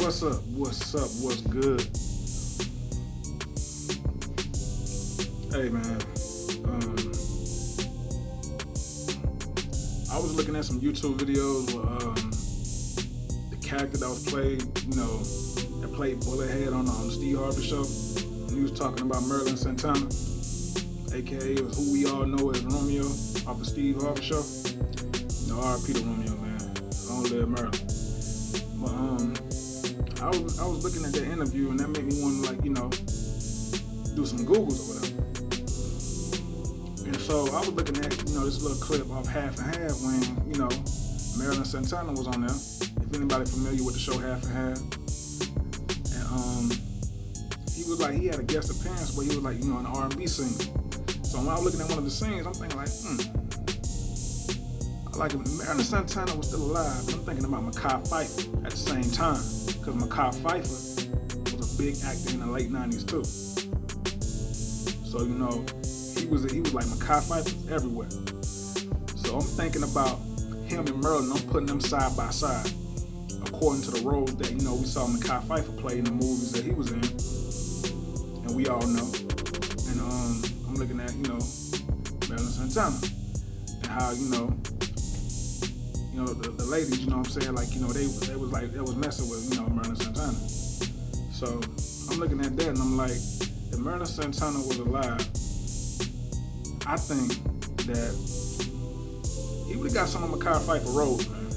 What's up? What's up? What's good? Hey man, I was looking at some YouTube videos where the character that was played, that played Bullethead on the Steve Harvey show, and he was talking about Merlin Santana, aka who we all know as Romeo off the Steve Harvey show. R.I.P. to Romeo, man. Long live Merlin. But I was looking at that interview, and that made me want to do some Googles or whatever. And so I was looking at this little clip of Half and Half when Merlin Santana was on there. If anybody familiar with the show Half and Half, and he was he had a guest appearance where he was an R&B singer. So when I was looking at one of the scenes, I'm thinking if Merlin Santana was still alive, I'm thinking about Mekhi Phifer at the same time, because Mekhi Phifer was a big actor in the late 90s too. So he was like Mekhi Phifer everywhere. So I'm thinking about him and Merlin. I'm putting them side by side according to the roles that we saw Mekhi Phifer play in the movies that he was in, and we all know. And I'm looking at Merlin Santana and how the ladies, what I'm saying, they was messing with, Merlin Santana. So I'm looking at that and I'm like, if Merlin Santana was alive, I think that he would have got some of Mekhi Phifer roles, man.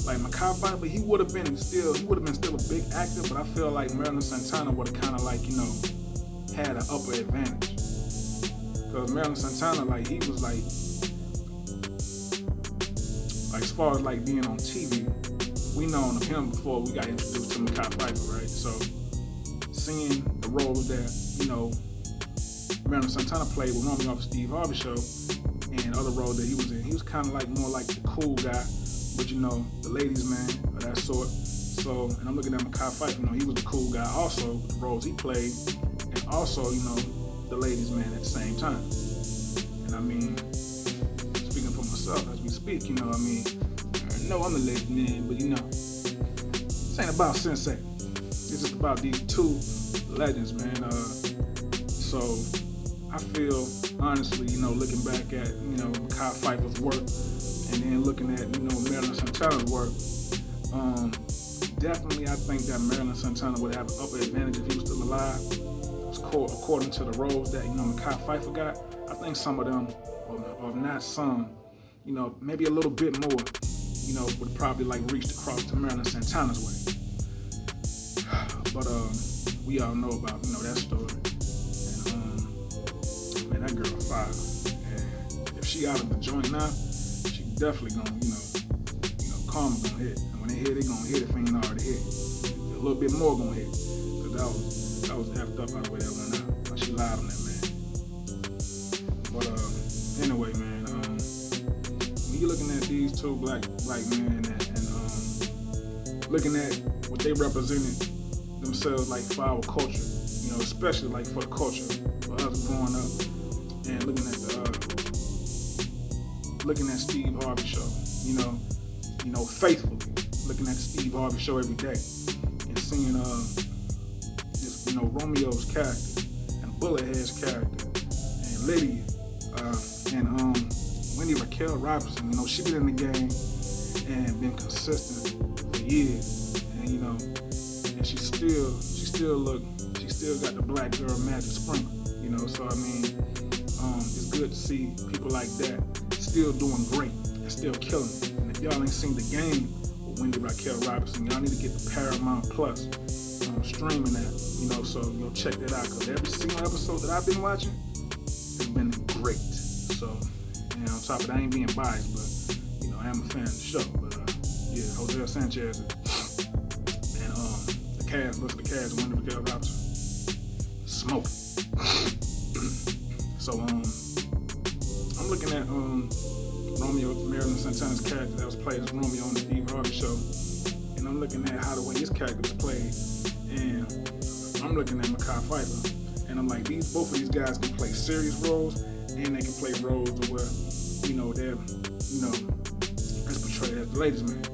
Like Mekhi Phifer, he would have been still a big actor, but I feel like Merlin Santana would have kind of had an upper advantage. Because Merlin Santana, he was as far as being on TV, we known of him before we got introduced to Mekhi Phifer, right? So seeing the roles that Merlin Santana played with Romeo off the Steve Harvey show and other roles that he was in, he was kind of more like the cool guy, but the ladies' man of that sort. So, and I'm looking at Mekhi Phifer, he was the cool guy also with the roles he played, and also the ladies' man at the same time. And I mean, speaking for myself as we speak, I know I'm a ladies' man, but this ain't about Sensei. It's just about these two legends, man. So I feel, honestly, looking back at, Mekhi Phifer's work and then looking at, Merlin Santana's work, definitely I think that Merlin Santana would have an upper advantage if he was still alive. According to the roles that, Mekhi Phifer got, I think some of them, or not some, maybe a little bit more, would probably reached across to Merlin Santana's way. But we all know about, that story. Man, that girl fire. And if she out of the joint now, she definitely gonna, karma gonna hit. And when they hit, they gonna hit if it ain't already hit. A little bit more gonna hit. Cause that was effed up out the way that went out. She lied on that man. But anyway, man, when you're looking at these two black men and looking at what they represented themselves for our culture, especially for the culture for us growing up. And looking at Steve Harvey show, faithfully looking at the Steve Harvey show every day and seeing this, Romeo's character and Bullethead's character and Lydia and Wendy Raquel Robinson. She been in the game and been consistent for years, and she still got the black girl magic sprinkle. So I mean, it's good to see people like that still doing great and still killing it. And if y'all ain't seen The Game with Wendy Raquel Robinson, y'all need to get the Paramount Plus streaming that. So check that out, because every single episode that I've been watching has been great. So, and on top of that, I ain't being biased, but I am a fan of the show. But yeah, Jose Sanchez and the cast, look at the cast, Wendy Raquel Robinson, smoke. So I'm looking at Merlin Santana's character that was played as Romeo on the Steve Harvey show, and I'm looking at how the way his character was played, and I'm looking at Mekhi Phifer, and I'm like, both of these guys can play serious roles, and they can play roles where they're let's portray as the ladies' man.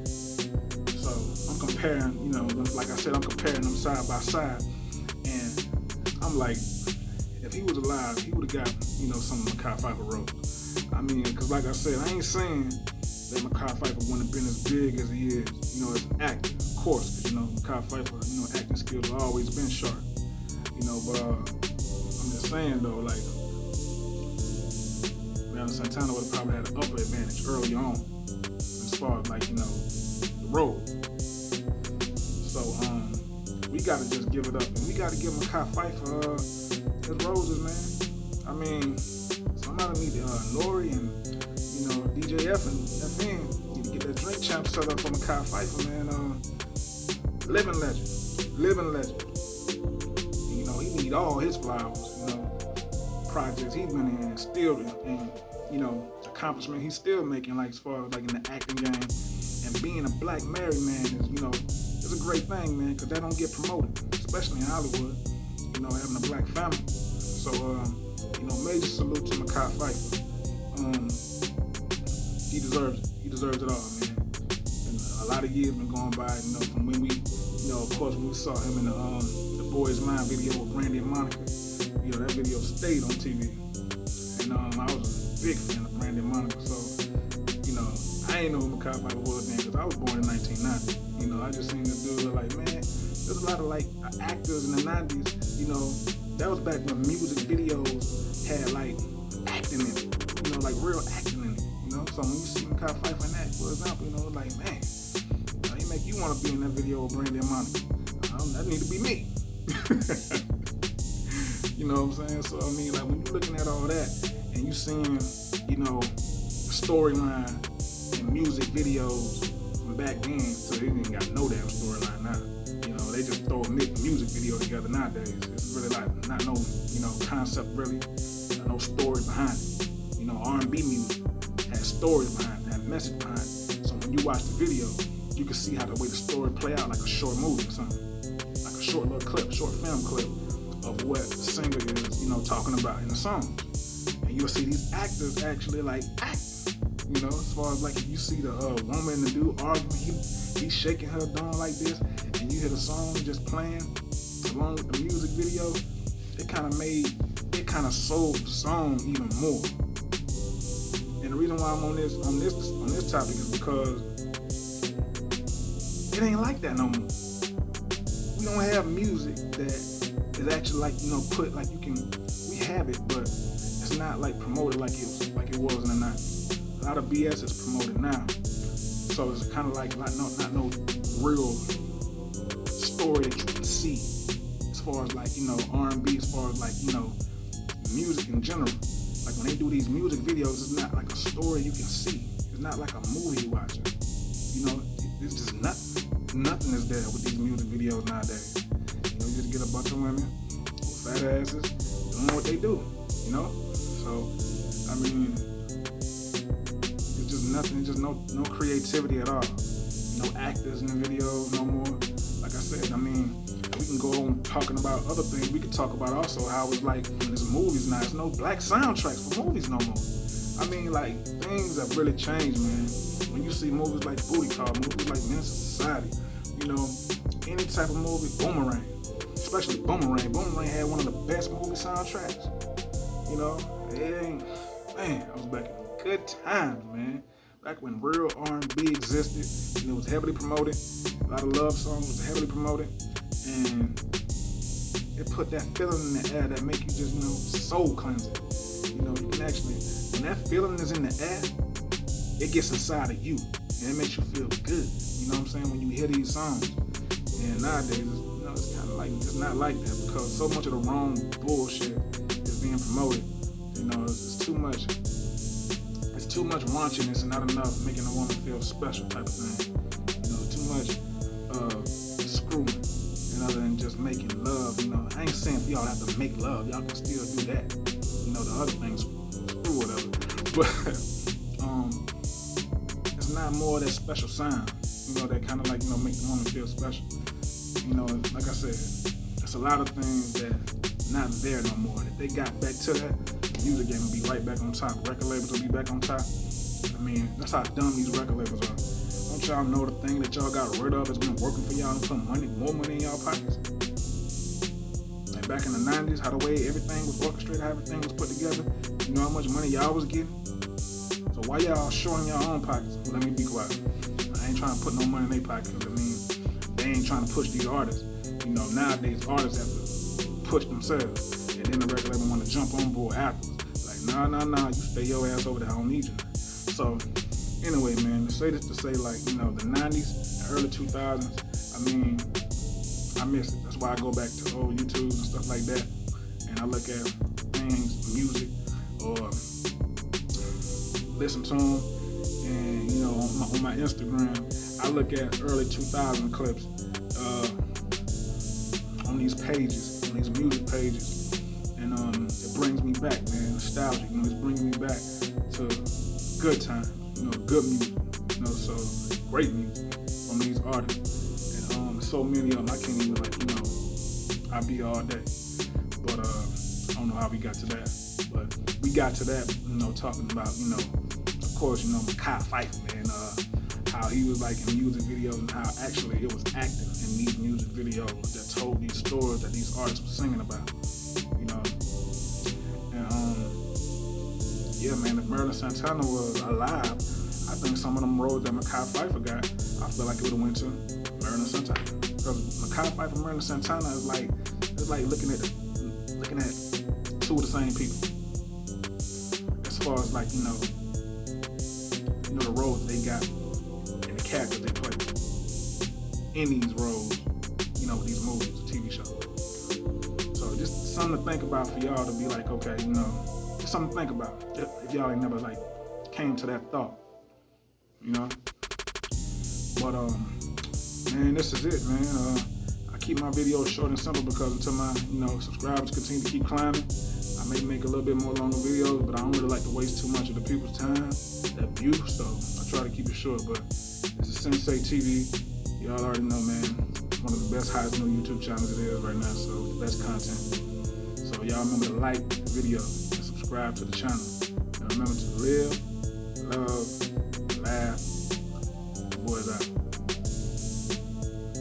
So I'm comparing, you know, like I said, I'm comparing them side by side, and I'm like, if he was alive, he would have got, you know, some of Mekhi Phifer roles. I mean, because like I said, I ain't saying that Mekhi Phifer wouldn't have been as big as he is, you know, as an actor, of course, because, you know, Mekhi Phifer, you know, acting skills have always been sharp, you know, but I'm just saying, though, like, Merlin Santana would have probably had an upper advantage early on, as far as, like, you know, the role. So, we got to just give it up, and we got to give Mekhi Phifer his roses, man. I mean, somebody need Nori and, you know, DJ F and FN need to get that drink champ set up for Mekhi Phifer, man. Living legend. And, you know, he need all his flowers, you know, projects he's been in, and still, and, you know, accomplishment he's still making, like, as far as, like, in the acting game. And being a black married man is, you know, it's a great thing, man, because that don't get promoted, especially in Hollywood, you know, having a black family. So, you know, major salute to Mekhi Phifer. He deserves it. He deserves it all, man. And a lot of years been going by, you know, from when we, you know, of course, when we saw him in the Boys Mind video with Brandy and Monica. You know, that video stayed on TV. And I was a big fan of Brandy and Monica, so, you know, I ain't know who Mekhi Phifer was then, because I was born in 1990. You know, I just seen this dude like, man, there's a lot of, like, actors in the 90s, you know, that was back when music videos had, like, acting in it, you know, like real acting in it, you know. So when you see Mekhi Phifer in that, for example, you know, like, man, he make you want to be in that video with Brandy and Monica. That need to be me. You know what I'm saying? So, I mean, like, when you're looking at all that and you seeing, you know, the storyline in music videos from back then, so they ain't got no damn storyline now. You know, they just throw a music video together nowadays. It's really like not no, you know, concept really, no story behind it. You know, R&B music has stories behind it, has message behind it. So when you watch the video, you can see how the way the story play out, like a short movie or something, like a short little clip, short film clip of what the singer is, you know, talking about in the song. And you'll see these actors actually like act. You know, as far as like if you see the woman and the dude arguing, he's shaking her down like this, and you hear the song just playing along with the music video, it kind of sold the song even more. And the reason why I'm on this topic is because it ain't like that no more. We don't have music that is actually like, you know, put like we have it, but it's not like promoted like it was in the 90s. A lot of BS is promoted now, so it's kind of like not no real story that you can see as far as like, you know, R&B, as far as like, you know, music in general. Like when they do these music videos, it's not like a story you can see. It's not like a movie you're watching. You know, it's just nothing is there with these music videos nowadays. You know, you just get a bunch of women with fat asses doing what they do. You know, so I mean, nothing, just no creativity at all. No actors in the videos no more. Like I said, I mean, we can go on talking about other things. We could talk about also how it's like when there's movies now, there's no black soundtracks for movies no more. I mean, like, things have really changed, man. When you see movies like Booty Call, movies like Menace to Society, you know, any type of movie, Boomerang, especially Boomerang. Boomerang had one of the best movie soundtracks. You know, it ain't, man, I was back in good times, man. Back when real R&B existed, and it was heavily promoted. A lot of love songs was heavily promoted, and it put that feeling in the air that make you just, you know, soul cleansing. You know, you can actually, when that feeling is in the air, it gets inside of you, and it makes you feel good. You know what I'm saying? When you hear these songs, and nowadays, you know, it's kind of like it's not like that because so much of the wrong bullshit is being promoted. You know, it's too much. Too much raunchiness and not enough making a woman feel special type of thing. You know, too much screwing and other than just making love. You know, I ain't saying for y'all have to make love. Y'all can still do that. You know, the other things, screw whatever. But it's not more of that special sound. You know, that kind of like, you know, make the woman feel special. You know, like I said, there's a lot of things that not there no more. And if they got back to that, music game will be right back on top. Record labels will be back on top. I mean, that's how dumb these record labels are. Don't Don't y'all know the thing that y'all got rid of has been working for y'all and putting more money in y'all pockets? Like back in the 90s, how the way everything was orchestrated, how everything was put together, you know how much money y'all was getting? So why y'all showing y'all own pockets? Well, let me be quiet. I ain't trying to put no money in their pockets, because I mean, they ain't trying to push these artists. You know, nowadays artists have to push themselves, and then the record label want to jump on board afterwards. Like, nah, you stay your ass over there, I don't need you. So, anyway, man, to say this to say, like, you know, the 90s and early 2000s, I mean, I miss it. That's why I go back to old YouTube and stuff like that, and I look at things, music, or listen to them, and you know, on my Instagram, I look at early 2000 clips on these pages, on these music pages, and it brings me back, man, nostalgia. You know, it's bringing me back to good times, you know, good music, you know, so great music from these artists, and so many of them I can't even, like, you know, I'll be all day, but I don't know how we got to that, but we got to that, you know, talking about, you know, of course, you know, Mekhi Phifer, man, how he was like in music videos, and how actually it was acting in these music videos that told these stories that these artists were singing about, you know. And yeah, man, if Merlin Santana was alive, I think some of them roles that Mekhi Phifer got, I feel like it would have went to Merlin Santana, because Mekhi Phifer and Merlin Santana is like, it's like looking at two of the same people, as far as like, you know, the roles they got and the characters they play in these roles, you know, these movies, TV shows. So just something to think about for y'all, to be like, okay, you know, just something to think about if y'all ain't never like came to that thought, you know. But man, this is it, man. I keep my videos short and simple because until my, you know, subscribers continue to keep climbing, I may make a little bit more longer videos, but I don't really like to waste too much of the people's time, that view, so I try to keep it short. But this is Sensei TV. Y'all already know, man, one of the best, highest new YouTube channels it is right now, so the best content. So y'all remember to like the video and subscribe to the channel. And remember to live, love, laugh,